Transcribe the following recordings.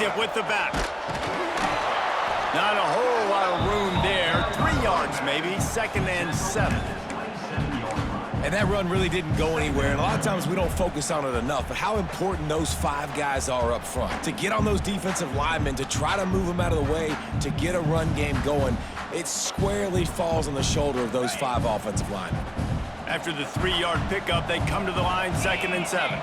it with the back. Not a whole lot of room there. 3 yards maybe, 2nd and 7. And that run really didn't go anywhere. And a lot of times we don't focus on it enough, but how important those 5 guys are up front. To get on those defensive linemen, to try to move them out of the way, to get a run game going, it squarely falls on the shoulder of those 5 offensive linemen. After the 3-yard pickup, they come to the line, 2nd and 7.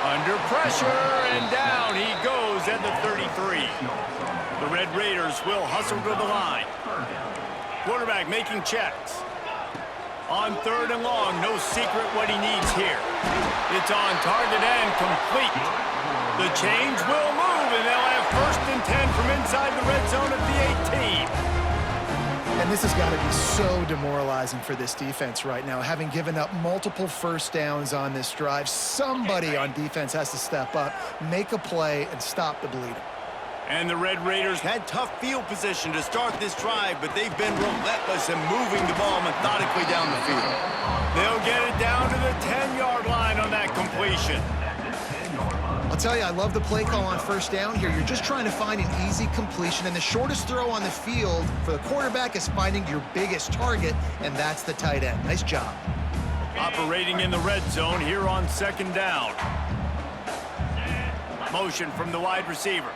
Under pressure, and down he goes at the 33. The Red Raiders will hustle to the line. Quarterback making checks. On 3rd and long, no secret what he needs here. It's on target and complete. The change will move, and they'll have 1st and 10 from inside the red zone at the 18. And this has got to be so demoralizing for this defense right now. Having given up multiple first downs on this drive, somebody on defense has to step up, make a play, and stop the bleeding. And the Red Raiders had tough field position to start this drive, but they've been relentless in moving the ball methodically down the field. They'll get it down to the 10-yard line on that completion. I'll tell you, I love the play call on 1st down here. You're just trying to find an easy completion, and the shortest throw on the field for the quarterback is finding your biggest target, and that's the tight end. Nice job. Operating in the red zone here on 2nd down. Motion from the wide receiver.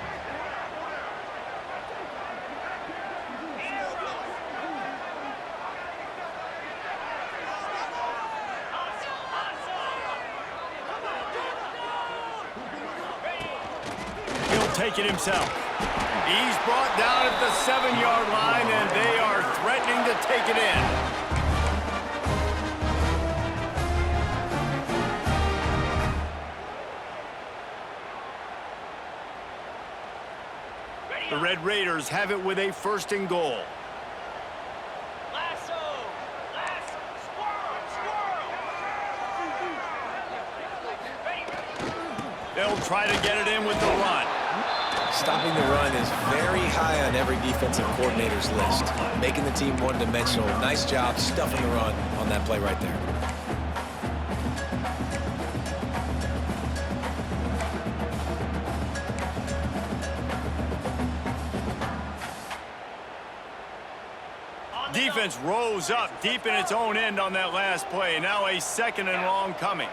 Take it himself. He's brought down at the 7-yard line, and they are threatening to take it in. The Red Raiders have it with a 1st and goal. They'll try to get it in with the run. Stopping the run is very high on every defensive coordinator's list. Making the team one-dimensional. Nice job stuffing the run on that play right there. Defense rose up deep in its own end on that last play. Now a 2nd and long coming.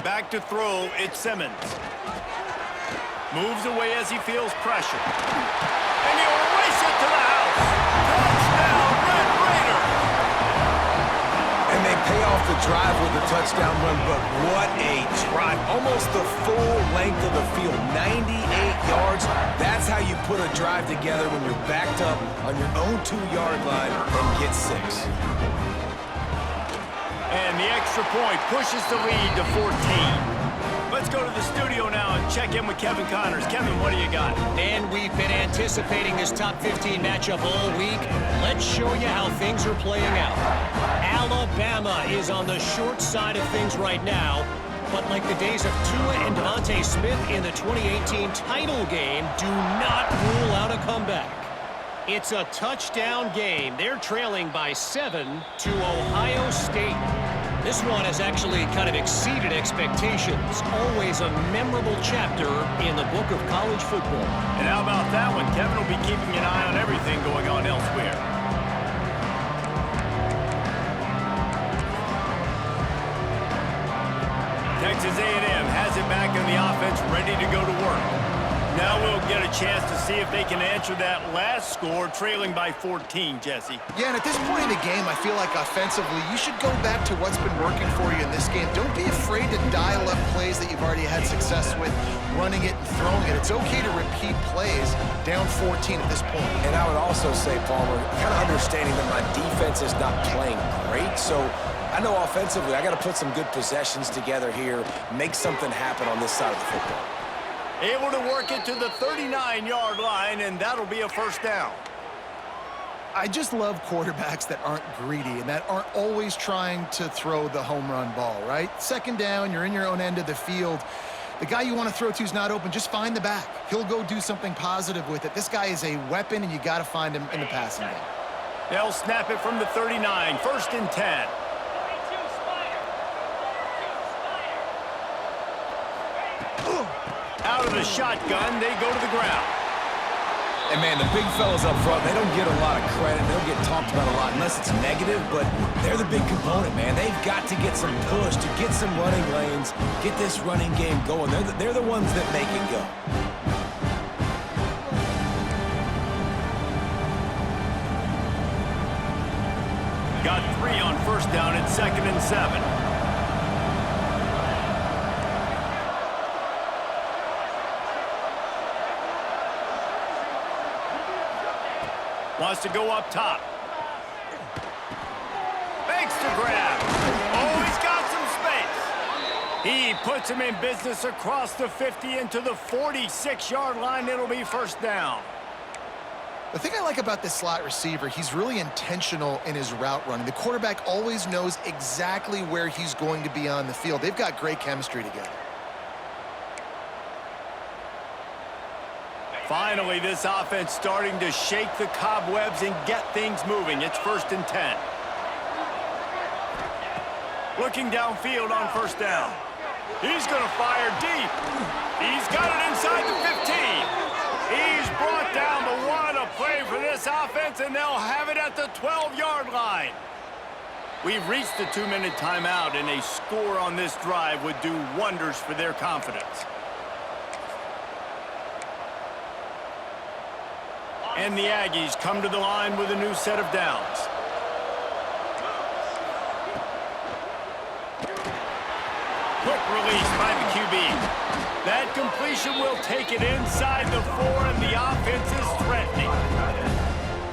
Back to throw, it's Simmons. Moves away as he feels pressure. And he'll race it to the house. Touchdown, Red Raiders! And they pay off the drive with a touchdown run, but what a drive. Almost the full length of the field, 98 yards. That's how you put a drive together when you're backed up on your own 2-yard line and get 6. And the extra point pushes the lead to 14. Let's go to the studio now and check in with Kevin Connors. Kevin, what do you got? And we've been anticipating this top 15 matchup all week. Let's show you how things are playing out. Alabama is on the short side of things right now, but like the days of Tua and Devontae Smith in the 2018 title game, do not rule out a comeback. It's a touchdown game. They're trailing by 7 to Ohio State. This one has actually kind of exceeded expectations. Always a memorable chapter in the book of college football. And how about that one? Kevin will be keeping an eye on everything going on elsewhere. Texas A&M has it back in the offense, ready to go to work. Now we'll get a chance to see if they can answer that last score, trailing by 14, Jesse. Yeah, and at this point in the game, I feel like offensively, you should go back to what's been working for you in this game. Don't be afraid to dial up plays that you've already had success with, running it and throwing it. It's okay to repeat plays down 14 at this point. And I would also say, Palmer, kind of understanding that my defense is not playing great, so I know offensively I got to put some good possessions together here, make something happen on this side of the football. Able to work it to the 39-yard line, and that'll be a 1st down. I just love quarterbacks that aren't greedy and that aren't always trying to throw the home run ball, right? 2nd down, you're in your own end of the field. The guy you want to throw to is not open. Just find the back. He'll go do something positive with it. This guy is a weapon, and you got to find him in the passing game. They'll snap it from the 39, 1st and 10. the shotgun. They go to the ground. And, man, the big fellas up front, they don't get a lot of credit. They don't get talked about a lot unless it's negative, but they're the big component, man. They've got to get some push, to get some running lanes, get this running game going. They're the ones that make it go. Got 3 on first down and 2nd and 7. Wants to go up top. Makes the grab. Oh, he's got some space. He puts him in business across the 50 into the 46-yard line. It'll be first down. The thing I like about this slot receiver, he's really intentional in his route running. The quarterback always knows exactly where he's going to be on the field. They've got great chemistry together. Finally, this offense starting to shake the cobwebs and get things moving. It's 1st and 10. Looking downfield on first down. He's going to fire deep. He's got it inside the 15. He's brought down, but what a play for this offense, and they'll have it at the 12-yard line. We've reached the 2-minute timeout, and a score on this drive would do wonders for their confidence. And the Aggies come to the line with a new set of downs. Quick release by the QB. That completion will take it inside the 4, and the offense is threatening.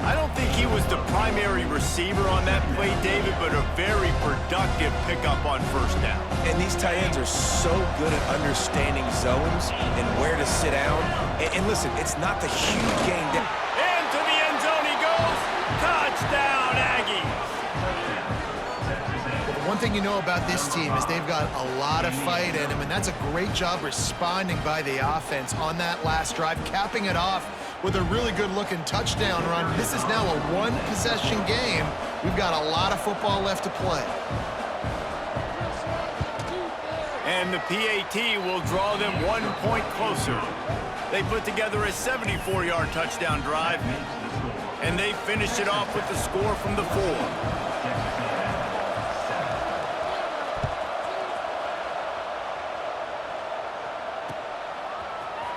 I don't think he was the primary receiver on that play, David, but a very productive pickup on first down. And these tight ends are so good at understanding zones and where to sit down. And listen, it's not the huge gain. Into the end zone he goes. Touchdown, Aggies. One thing you know about this team is they've got a lot of fight in them, and that's a great job responding by the offense on that last drive, capping it off with a really good-looking touchdown run. This is now a one-possession game. We've got a lot of football left to play. And the PAT will draw them 1 point closer. They put together a 74-yard touchdown drive, and they finished it off with the score from the 4.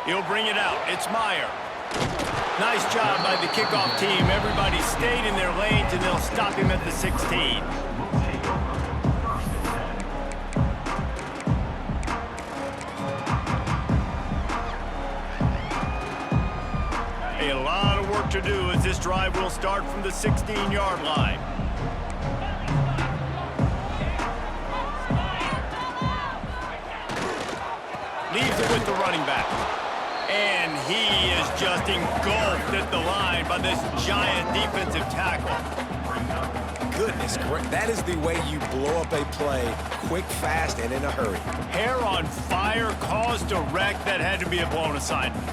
He'll bring it out. It's Meyer. Nice job by the kickoff team. Everybody stayed in their lanes, and they'll stop him at the 16. A lot of work to do as this drive will start from the 16-yard line. Leaves it with the running back. And he is just engulfed at the line by this giant defensive tackle. Goodness, that is the way you blow up a play quick, fast, and in a hurry. Hair on fire, caused a wreck. That had to be a blown assignment.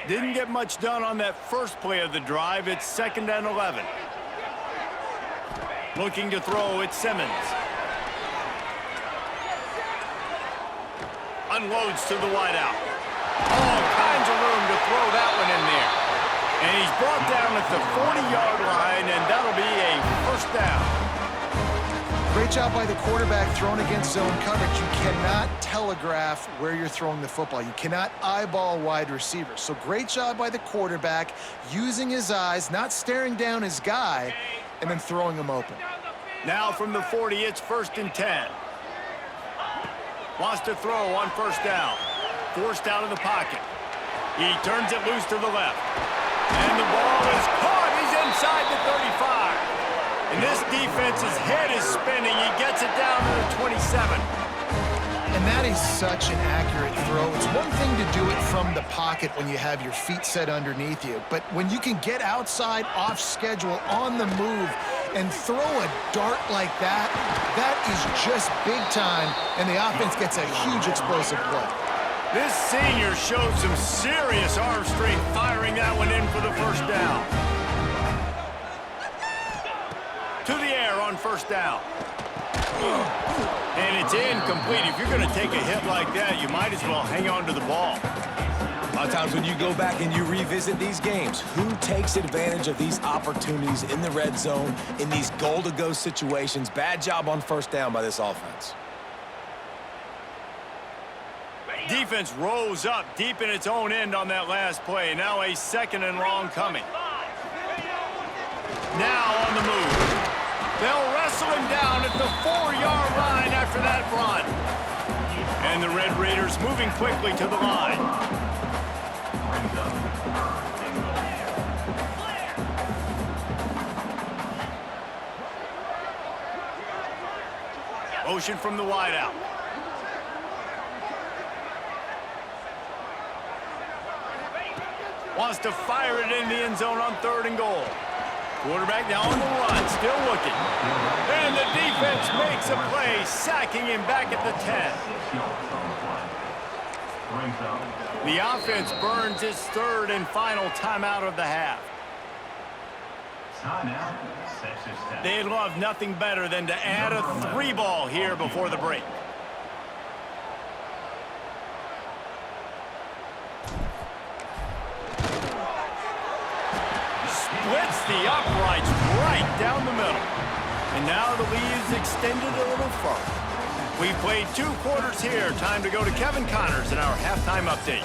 Didn't get much done on that first play of the drive. It's 2nd and 11. Looking to throw, it's Simmons. Unloads to the wideout. All kinds of room to throw that one in there. And he's brought down at the 40-yard line, and that'll be a first down. Great job by the quarterback throwing against zone coverage. You cannot telegraph where you're throwing the football. You cannot eyeball wide receivers. So great job by the quarterback using his eyes, not staring down his guy, and then throwing him open. Now from the 40, it's 1st and 10. Wants to throw on first down. Forced out of the pocket. He turns it loose to the left. And the ball is caught. He's inside the 35. And this defense's head is spinning. He gets it down to the 27. And that is such an accurate throw. It's one thing to do it from the pocket when you have your feet set underneath you, but when you can get outside, off schedule, on the move, and throw a dart like that, that is just big time, and the offense gets a huge explosive play. This senior showed some serious arm strength firing that one in for the first down. first down. And it's incomplete. If you're going to take a hit like that, you might as well hang on to the ball. A lot of times when you go back and you revisit these games, who takes advantage of these opportunities in the red zone, in these goal-to-go situations? Bad job on first down by this offense. Defense rose up deep in its own end on that last play. Now a second and long coming. Now on the move. They'll wrestle him down at the 4-yard line after that run. And the Red Raiders moving quickly to the line. Motion from the wideout. Wants to fire it in the end zone on 3rd and goal. Quarterback now on the run, still looking. And the defense makes a play, sacking him back at the 10. The offense burns its 3rd and final timeout of the half. They'd love nothing better than to add a 3-ball here before the break. Splits the uprights right down the middle. And now the lead is extended a little further. We've played 2 quarters here. Time to go to Kevin Connors in our halftime update.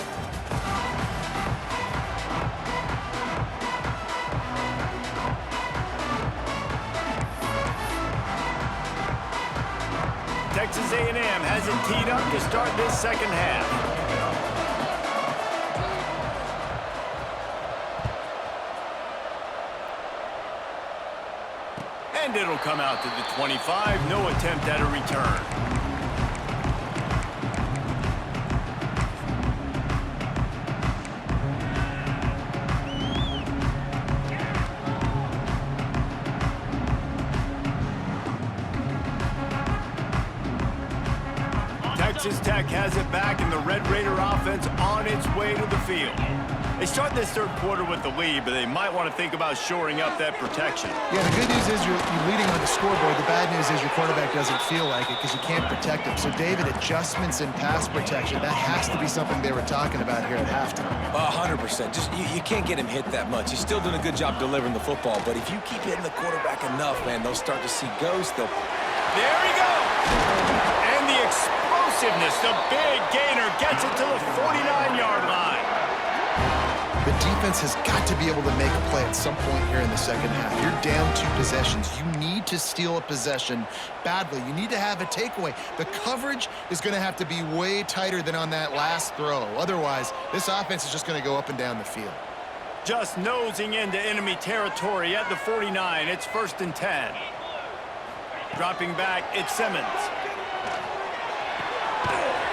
Texas A&M has it teed up to start this second half. And it'll come out to the 25. No attempt at a return. Texas Tech has it back, and the Red Raider offense on its way to the field. They start this 3rd quarter with the lead, but they might want to think about shoring up that protection. Yeah, the good news is you're leading on the scoreboard. The bad news is your quarterback doesn't feel like it because you can't protect him. So, David, adjustments in pass protection, that has to be something they were talking about here at halftime. 100%. Just you can't get him hit that much. He's still doing a good job delivering the football, but if you keep hitting the quarterback enough, man, they'll start to see ghosts. There he goes! And the explosiveness, the big gainer gets it to the 49-yard line. The defense has got to be able to make a play at some point here in the second half. You're down 2 possessions. You need to steal a possession badly. You need to have a takeaway. The coverage is going to have to be way tighter than on that last throw. Otherwise, this offense is just going to go up and down the field. Just nosing into enemy territory at the 49. It's 1st and 10. Dropping back, it's Simmons.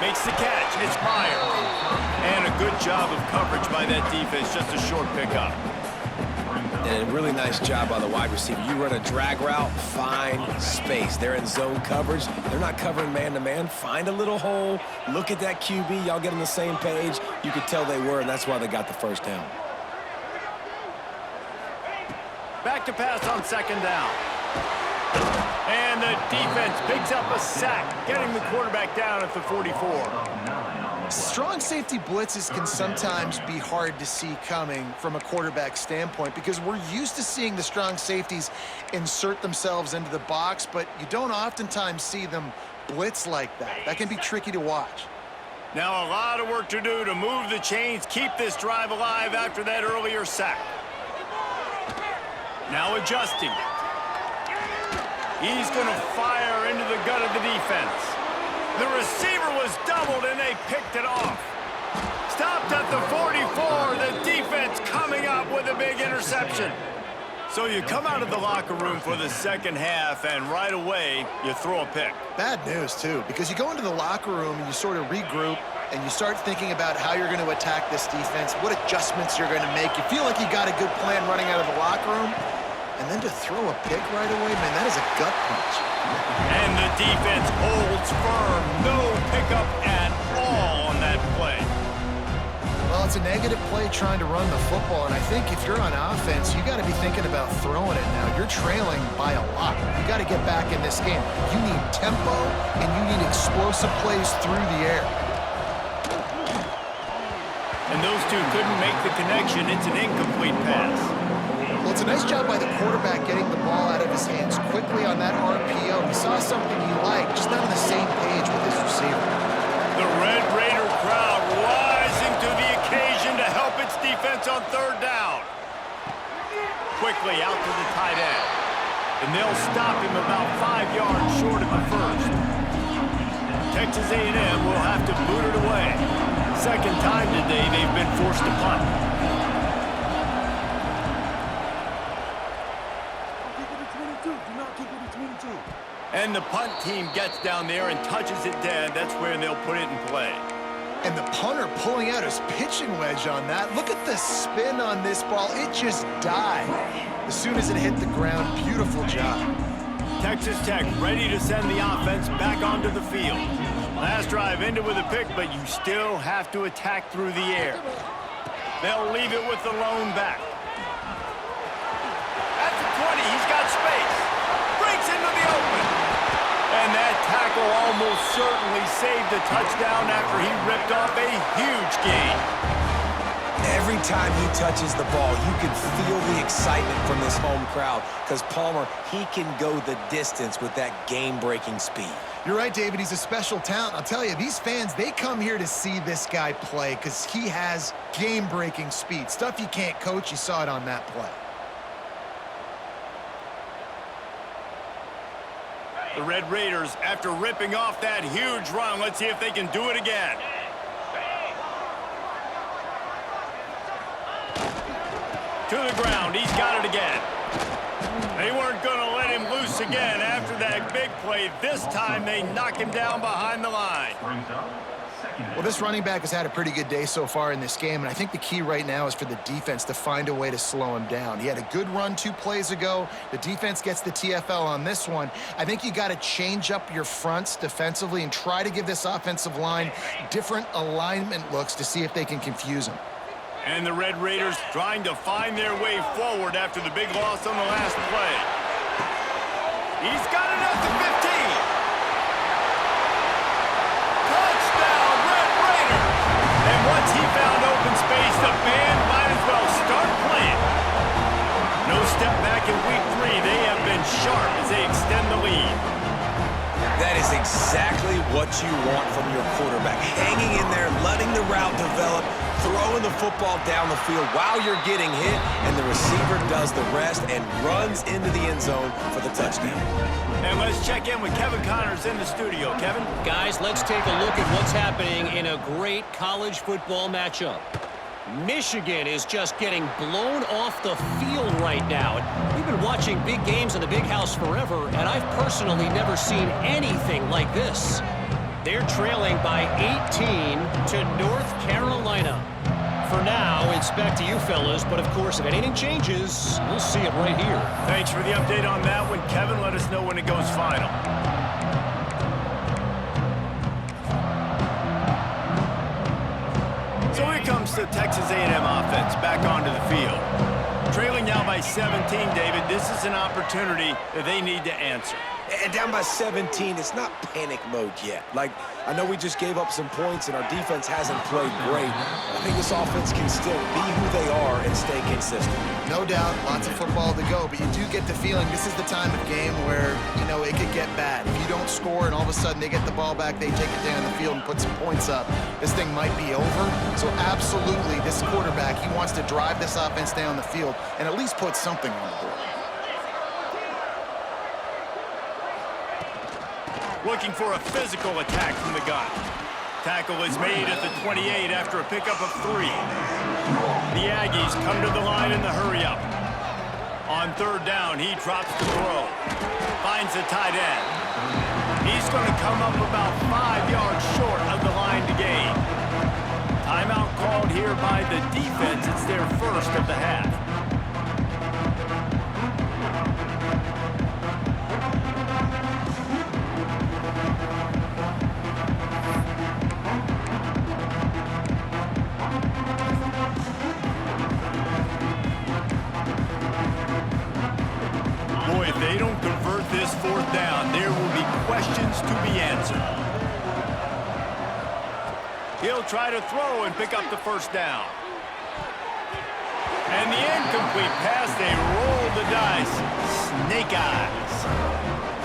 Makes the catch, it's Myers. And a good job of coverage by that defense, just a short pickup. And a really nice job by the wide receiver. You run a drag route, find space. They're in zone coverage. They're not covering man-to-man. Find a little hole. Look at that QB. Y'all get on the same page. You could tell they were, and that's why they got the first down. Back to pass on 2nd down. And the defense picks up a sack, getting the quarterback down at the 44. Strong safety blitzes can sometimes be hard to see coming from a quarterback standpoint because we're used to seeing the strong safeties insert themselves into the box, but you don't oftentimes see them blitz like that. That can be tricky to watch. Now a lot of work to do to move the chains, keep this drive alive after that earlier sack. Now adjusting. He's going to fire into the gut of the defense. The receiver was doubled, and they picked it off. Stopped at the 44. The defense coming up with a big interception. So you come out of the locker room for the second half, and right away, you throw a pick. Bad news, too, because you go into the locker room and you sort of regroup, and you start thinking about how you're going to attack this defense, what adjustments you're going to make. You feel like you got a good plan running out of the locker room. And then to throw a pick right away, man, that is a gut punch. And the defense holds firm. No pickup at all on that play. Well, Well, it's a negative play trying to run the football, and I think if you're on offense, you got to be thinking about throwing it now. You're trailing by a lot. You got to get back in this game. You need tempo, and you need explosive plays through the air. And those two couldn't make the connection. It's an incomplete pass. Well, it's a nice job by the quarterback getting the ball out of his hands quickly on that RPO. He saw something he liked, just not on the same page with his receiver. The Red Raider crowd rising to the occasion to help its defense on third down. Quickly out to the tight end. And they'll stop him about 5 yards short of the first. Texas A&M will have to boot it away. Second time today they've been forced to punt. And the punt team gets down there and touches it dead. That's where they'll put it in play. And the punter pulling out his pitching wedge on that. Look at the spin on this ball. It just died as soon as it hit the ground. Beautiful job. Texas Tech ready to send the offense back onto the field. Last drive ended with a pick, but you still have to attack through the air. They'll leave it with the lone back. At the 20, he's got space. Breaks into the open. And that tackle almost certainly saved the touchdown after he ripped off a huge gain. Every time he touches the ball, you can feel the excitement from this home crowd because Palmer, he can go the distance with that game-breaking speed. You're right, David. He's a special talent. I'll tell you, these fans, they come here to see this guy play because he has game-breaking speed. Stuff you can't coach. You saw it on that play. The Red Raiders, after ripping off that huge run, let's see if they can do it again. To the ground, he's got it again. They weren't going to let him loose again after that big play. This time they knock him down behind the line. Well, this running back has had a pretty good day so far in this game, and I think the key right now is for the defense to find a way to slow him down. He had a good run 2 plays ago. The defense gets the TFL on this one. I think you got to change up your fronts defensively and try to give this offensive line different alignment looks to see if they can confuse him. And the Red Raiders trying to find their way forward after the big loss on the last play. He's got it at the 15. Touchdown, Red Raiders! And once he found open space, the band might as well start playing. No step back in week 3. They have been sharp as they extend the lead. That is exactly what you want from your quarterback. Hanging in there, letting the route develop, throwing the football down the field while you're getting hit, and the receiver does the rest and runs into the end zone for the touchdown. And let's check in with Kevin Connors in the studio. Kevin? Guys, let's take a look at what's happening in a great college football matchup. Michigan is just getting blown off the field right now. We've been watching big games in the Big House forever, and I've personally never seen anything like this. They're trailing by 18 to North Carolina. For now, it's back to you fellas, but of course, if anything changes, we'll see it right here. Thanks for the update on that one, Kevin. Let us know when it goes final. So here comes the Texas A&M offense back onto the field. Trailing now by 17, David. This is an opportunity that they need to answer. And down by 17, it's not panic mode yet. Like, I know we just gave up some points and our defense hasn't played great. I think this offense can still be who they are and stay consistent. No doubt, lots of football to go, but you do get the feeling this is the time of game where, you know, it could get bad. If you don't score and all of a sudden they get the ball back, they take it down the field and put some points up, this thing might be over. So absolutely, this quarterback, he wants to drive this offense down the field and at least put something on the board. Looking for a physical attack from the gun. Tackle is made at the 28 after a pickup of 3. The Aggies come to the line in the hurry-up. On third down, he drops to throw. Finds the tight end. He's going to come up about 5 yards short of the line to gain. Timeout called here by the defense. It's their first of the half. they don't convert this fourth down, there will be questions to be answered. He'll try to throw and pick up the first down. And the incomplete pass, they roll the dice. Snake eyes.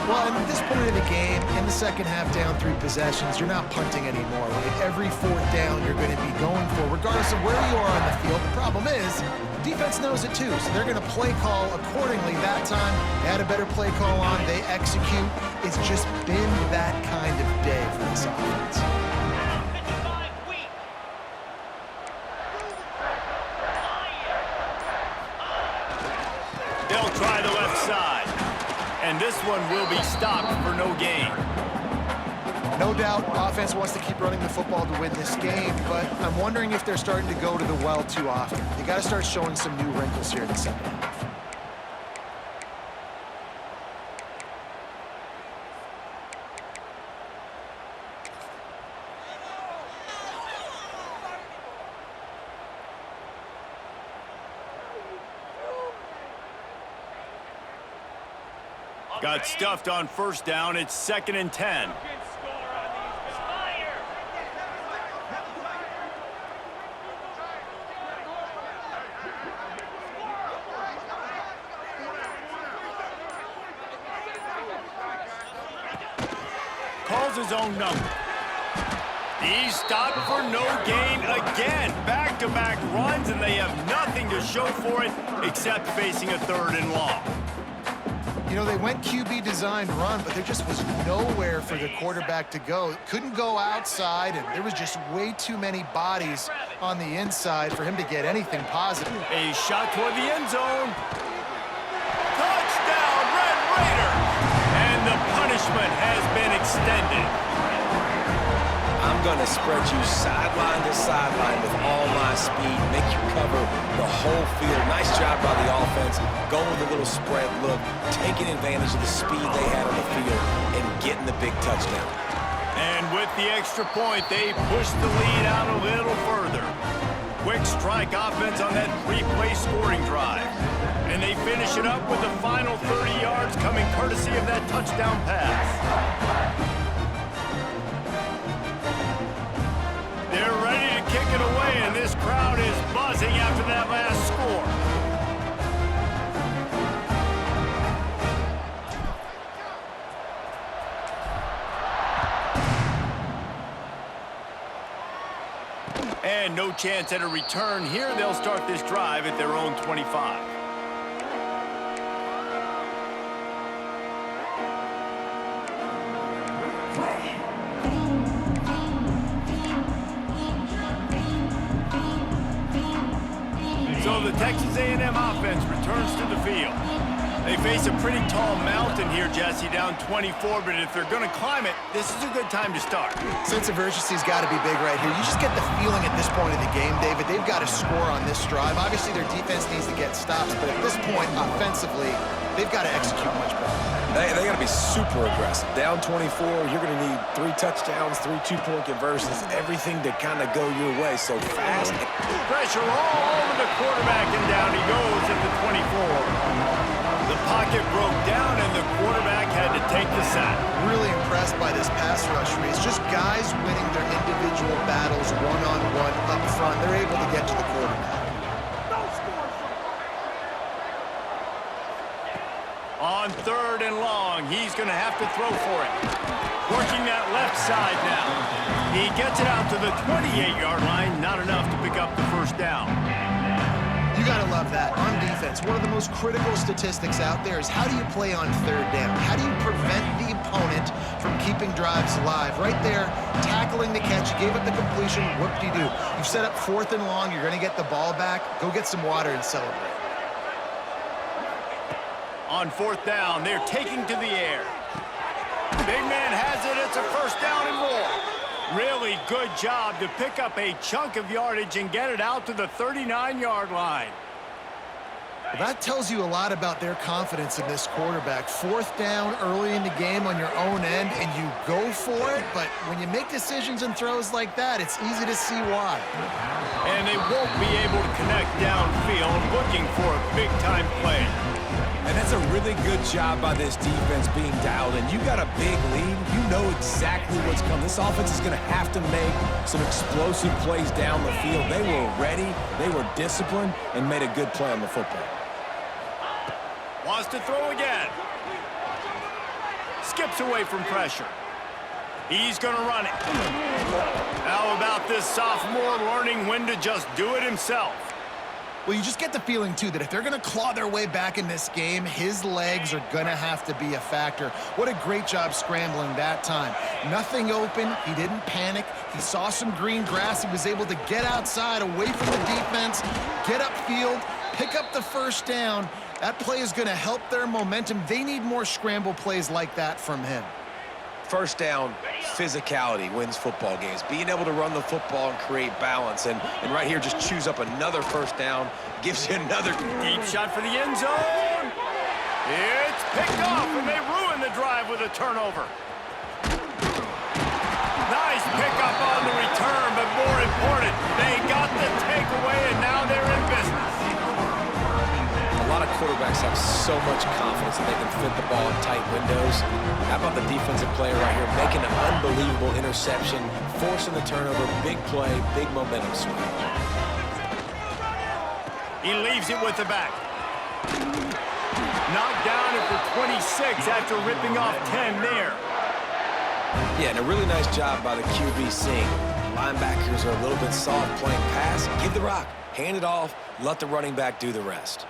Well, at this point of the game, in the second half, down 3 possessions, you're not punting anymore, right? Every fourth down you're going to be going for, regardless of where you are on the field. The problem is, defense knows it too, so they're going to play call accordingly. That time, they had a better play call on. They execute. It's just been that kind of day for this offense. They'll try the left side. And this one will be stopped for no gain. No doubt, offense wants to keep running the football to win this game, but I'm wondering if they're starting to go to the well too often. They got to start showing some new wrinkles here in the second half. Got stuffed on first down. It's 2nd and 10. Calls his own number. He's stopped for no gain again. Back-to-back runs, and they have nothing to show for it except facing a 3rd and long. You know, they went QB designed run, but there just was nowhere for the quarterback to go. Couldn't go outside, and there was just way too many bodies on the inside for him to get anything positive. A shot toward the end zone. Touchdown, Red Raiders! And the punishment has been extended. I'm going to spread you sideline to sideline with all my speed, make you cover the whole field. Nice job by the offense, going with a little spread look, taking advantage of the speed they had on the field, and getting the big touchdown. And with the extra point, they push the lead out a little further. Quick strike offense on that 3-play scoring drive. And they finish it up with the final 30 yards coming courtesy of that touchdown pass. They're ready to kick it away, and this crowd is buzzing after that last score. And no chance at a return here. They'll start this drive at their own 25. So the Texas A&M offense returns to the field. They face a pretty tall mountain here, Jesse, down 24, but if they're going to climb it, this is a good time to start. Sense of urgency's got to be big right here. You just get the feeling at this point of the game, David, they've got to score on this drive. Obviously, their defense needs to get stops, but at this point, offensively, they've got to execute much better. They got to be super aggressive. Down 24, you're going to need 3 touchdowns, 3 two-point conversions, everything to kind of go your way. So fast. Pressure all over the quarterback, and down he goes at the 24. The pocket broke down, and the quarterback had to take the sack. Really impressed by this pass rush. It's just guys winning their individual battles one-on-one up front. They're able to get to the quarterback. On 3rd and long, he's going to have to throw for it. Working that left side now. He gets it out to the 28-yard line. Not enough to pick up the first down. You got to love that. On defense, one of the most critical statistics out there is how do you play on 3rd down? How do you prevent the opponent from keeping drives alive? Right there, tackling the catch. You gave up the completion. Whoop-de-doo. You've set up 4th and long. You're going to get the ball back. Go get some water and celebrate. On 4th down, they're taking to the air. Big man has it. It's a first down and more. Really good job to pick up a chunk of yardage and get it out to the 39-yard line. Well, that tells you a lot about their confidence in this quarterback. 4th down early in the game on your own end, and you go for it, but when you make decisions and throws like that, it's easy to see why. And they won't be able to connect downfield, looking for a big-time play. And that's a really good job by this defense being dialed in. You got a big lead. You know exactly what's coming. This offense is going to have to make some explosive plays down the field. They were ready, they were disciplined, and made a good play on the football. Wants to throw again. Skips away from pressure. He's going to run it. How about this sophomore learning when to just do it himself? Well, you just get the feeling, too, that if they're going to claw their way back in this game, his legs are going to have to be a factor. What a great job scrambling that time. Nothing open. He didn't panic. He saw some green grass. He was able to get outside, away from the defense, get upfield, pick up the first down. That play is going to help their momentum. They need more scramble plays like that from him. First down, physicality wins football games. Being able to run the football and create balance. And right here, just choose up another first down. Gives you another. Deep shot for the end zone. It's picked off, and they ruin the drive with a turnover. Nice pickup on the return, but more important, they got the takeaway, and now they're in business. A lot of quarterbacks have so much confidence that they can fit the ball in tight windows. How about the defensive player right here making an unbelievable interception, forcing the turnover, big play, big momentum swing. He leaves it with the back. Knocked down at the 26 after ripping off 10 there. Yeah, and a really nice job by the QB seeing. Linebackers are a little bit soft playing pass. Give the rock, hand it off, let the running back do the rest.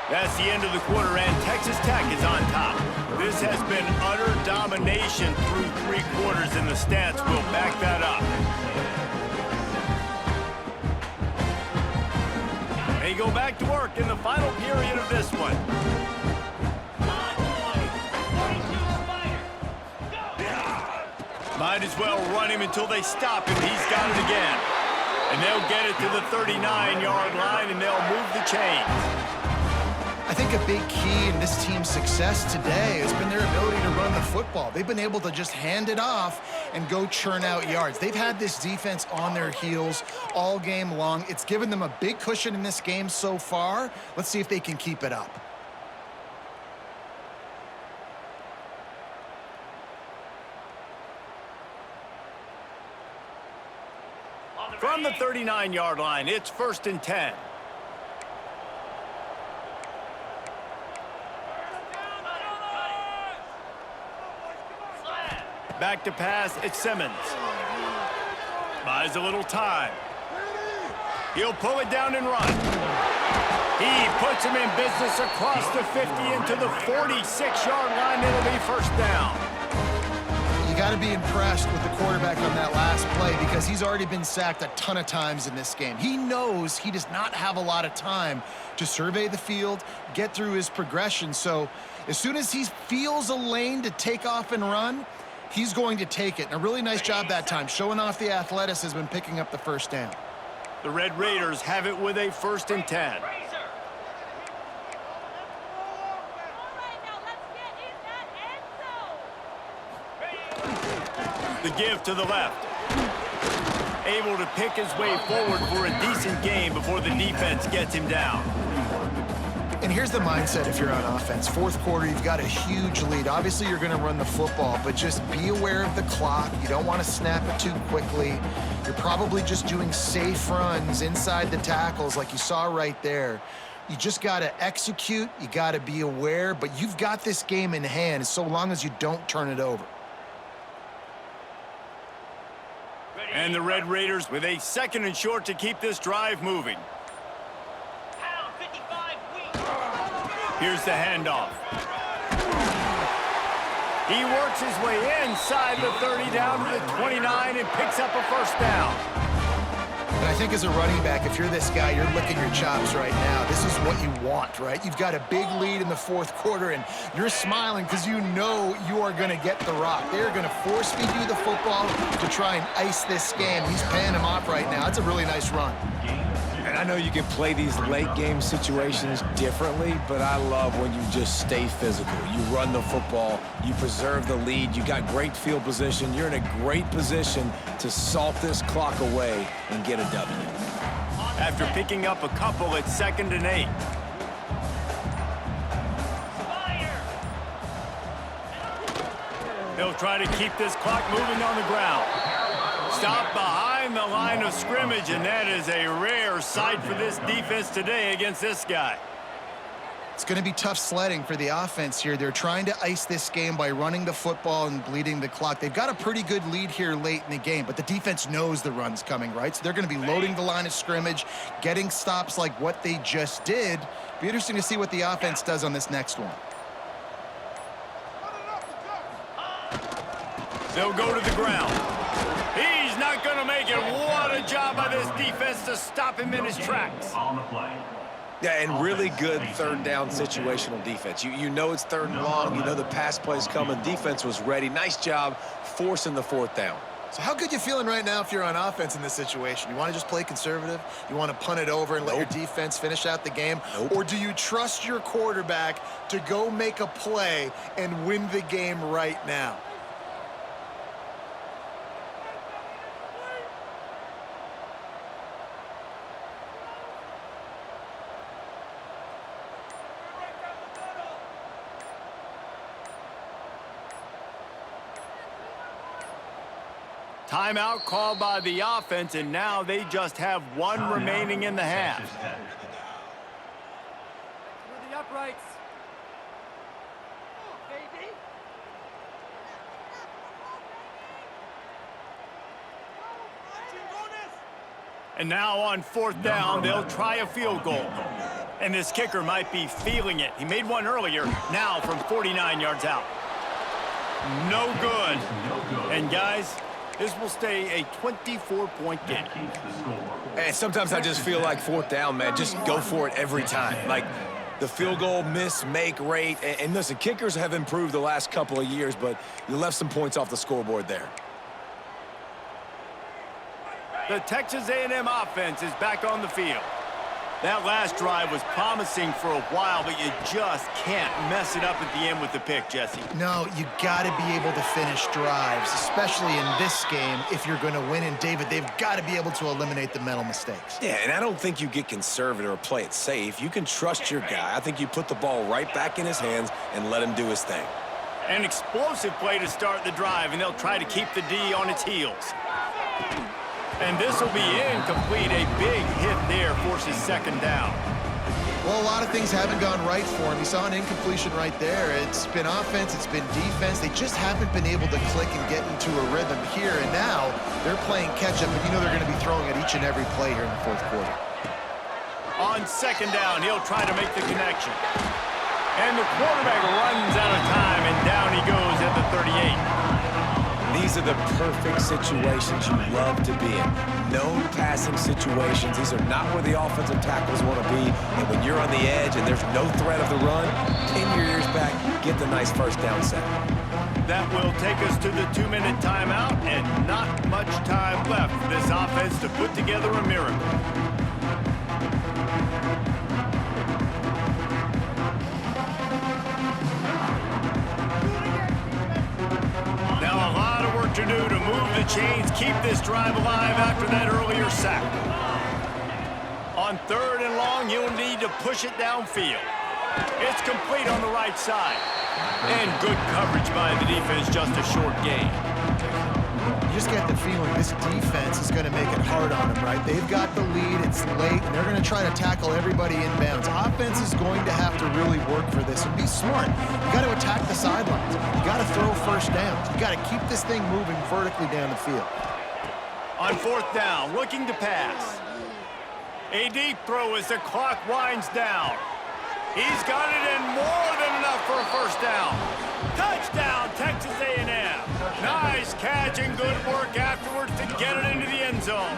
That's the end of the quarter, and Texas Tech is on top. This has been utter domination through 3 quarters, and the stats will back that up. They go back to work in the final period of this one. Might as well run him until they stop him. He's got it again. And they'll get it to the 39-yard line, and they'll move the chains. I think a big key in this team's success today has been their ability to run the football. They've been able to just hand it off and go churn out yards. They've had this defense on their heels all game long. It's given them a big cushion in this game so far. Let's see if they can keep it up. From the 39-yard line, it's 1st and 10. Back to pass, it's Simmons. Buys a little time. He'll pull it down and run. He puts him in business across the 50 into the 46-yard line. It'll be 1st down. You got to be impressed with the quarterback on that last play because he's already been sacked a ton of times in this game. He knows he does not have a lot of time to survey the field, get through his progression. So as soon as he feels a lane to take off and run, he's going to take it. And a really nice job that time, showing off the athleticism and picking up the 1st down. The Red Raiders have it with a 1st and 10. The give to the left. Able to pick his way forward for a decent game before the defense gets him down. And here's the mindset if you're on offense. 4th quarter, you've got a huge lead. Obviously, you're going to run the football, but just be aware of the clock. You don't want to snap it too quickly. You're probably just doing safe runs inside the tackles like you saw right there. You just got to execute. You got to be aware, but you've got this game in hand so long as you don't turn it over. And the Red Raiders with a 2nd and short to keep this drive moving. Here's the handoff. He works his way inside the 30 down to the 29 and picks up a 1st down. And I think as a running back, if you're this guy, you're licking your chops right now. This is what you want, right? You've got a big lead in the 4th quarter, and you're smiling because you know you are going to get the rock. They're going to force-feed you the football to try and ice this game. He's paying him off right now. That's a really nice run. And I know you can play these late-game situations differently, but I love when you just stay physical. You run the football, you preserve the lead, you got great field position, you're in a great position to salt this clock away and get a W. After picking up a couple, it's 2nd and 8. They'll try to keep this clock moving on the ground. Stop behind the line of scrimmage, and that is a rare sight for this defense today against this guy. It's going to be tough sledding for the offense here. They're trying to ice this game by running the football and bleeding the clock. They've got a pretty good lead here late in the game, but the defense knows the run's coming, right? So they're going to be loading the line of scrimmage, getting stops like what they just did. Be interesting to see what the offense does on this next one. They'll go to the ground. He's not going to make it. What a job by this defense to stop him in his tracks. Yeah, and really good third down situational defense. You know it's 3rd and long. You know the pass play's coming. Defense was ready. Nice job forcing the 4th down. So how good you feeling right now if you're on offense in this situation? You want to just play conservative? You want to punt it over and let your defense finish out the game? Or do you trust your quarterback to go make a play and win the game right now? Timeout called by the offense, and now they just have one remaining in the half. Through the uprights. Baby. And now on 4th down, they'll try a field goal. And this kicker might be feeling it. He made one earlier, now from 49 yards out. No good. And guys, this will stay a 24-point game. And sometimes I just feel like 4th down, man, just go for it every time. Like the field goal miss-make rate. And listen, kickers have improved the last couple of years, but you left some points off the scoreboard there. The Texas A&M offense is back on the field. That last drive was promising for a while, but you just can't mess it up at the end with the pick, Jesse. No, you got to be able to finish drives, especially in this game if you're going to win. And, David, they've got to be able to eliminate the mental mistakes. Yeah, and I don't think you get conservative or play it safe. You can trust your guy. I think you put the ball right back in his hands and let him do his thing. An explosive play to start the drive, and they'll try to keep the D on its heels. And this will be incomplete. A big hit there forces 2nd down. Well, a lot of things haven't gone right for him. You saw an incompletion right there. It's been offense, it's been defense. They just haven't been able to click and get into a rhythm here. And now they're playing catch-up, and you know they're going to be throwing at each and every play here in the 4th quarter. On 2nd down, he'll try to make the connection. And the quarterback runs out of time, and down he goes at the 38. These are the perfect situations you love to be in. Known passing situations. These are not where the offensive tackles want to be. And when you're on the edge and there's no threat of the run, pin your ears back, get the nice 1st down set. That will take us to the 2-minute timeout, and not much time left for this offense to put together a miracle. To do to move the chains, keep this drive alive after that earlier sack. On 3rd and long, you'll need to push it downfield. It's complete on the right side. And good coverage by the defense, just a short gain. You just get the feeling this defense is going to make it hard on them, right? They've got the lead, it's late, and they're going to try to tackle everybody inbounds. Offense is going to have to really work for this and be smart. You got to attack the sidelines. You got to throw 1st downs. You got to keep this thing moving vertically down the field. On 4th down, looking to pass. A deep throw as the clock winds down. He's got it in more than enough for a 1st down. Touchdown, Texas A&M. Nice catch and good work afterwards to get it into the end zone.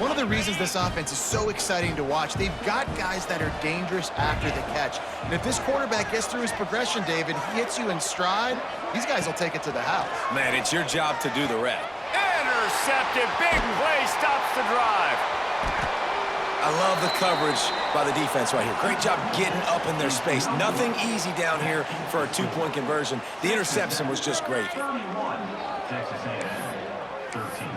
One of the reasons this offense is so exciting to watch, they've got guys that are dangerous after the catch. And if this quarterback gets through his progression, David, he hits you in stride, these guys will take it to the house. Man, it's your job to do the rest. Intercepted. Big play stops the drive. love the coverage by the defense right here. Great job getting up in their space. Nothing easy down here for a two-point conversion. The interception was just great. Texas A&M, 13.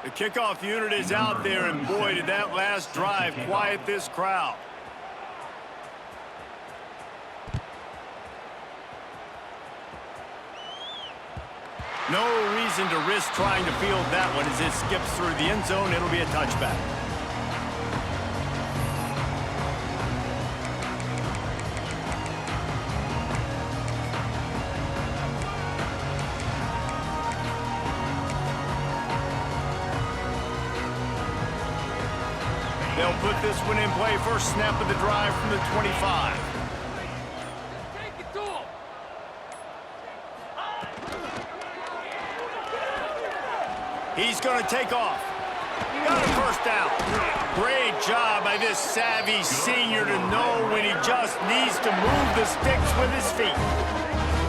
The kickoff unit is out there, and boy, did that last drive quiet this crowd. No reason to risk trying to field that one as it skips through the end zone. It'll be a touchback. They'll put this one in play. First snap of the drive from the 25. He's going to take off. Got a first down. Great job by this savvy senior to know when he just needs to move the sticks with his feet.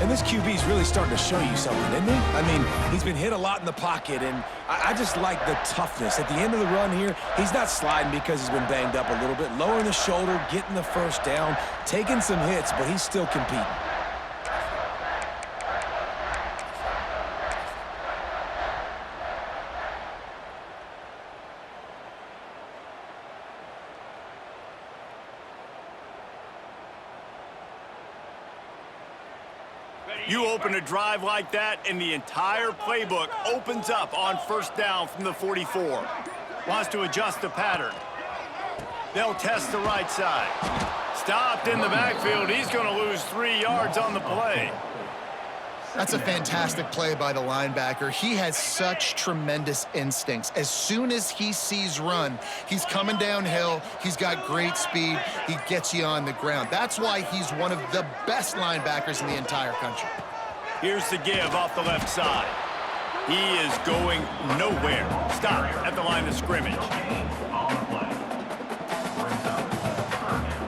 And this QB's really starting to show you something, isn't he? I mean, he's been hit a lot in the pocket, and I just like the toughness. At the end of the run here, he's not sliding because he's been banged up a little bit. Lowering the shoulder, getting the first down, taking some hits, but he's still competing. You open a drive like that, and the entire playbook opens up on first down from the 44. Wants to adjust the pattern. They'll test the right side. Stopped in the backfield. He's going to lose 3 yards on the play. That's a fantastic play by the linebacker. He has such tremendous instincts. As soon as he sees run, he's coming downhill. He's got great speed. He gets you on the ground. That's why he's one of the best linebackers in the entire country. Here's the give off the left side. He is going nowhere. Stop at the line of scrimmage. On the play. Brings up third down.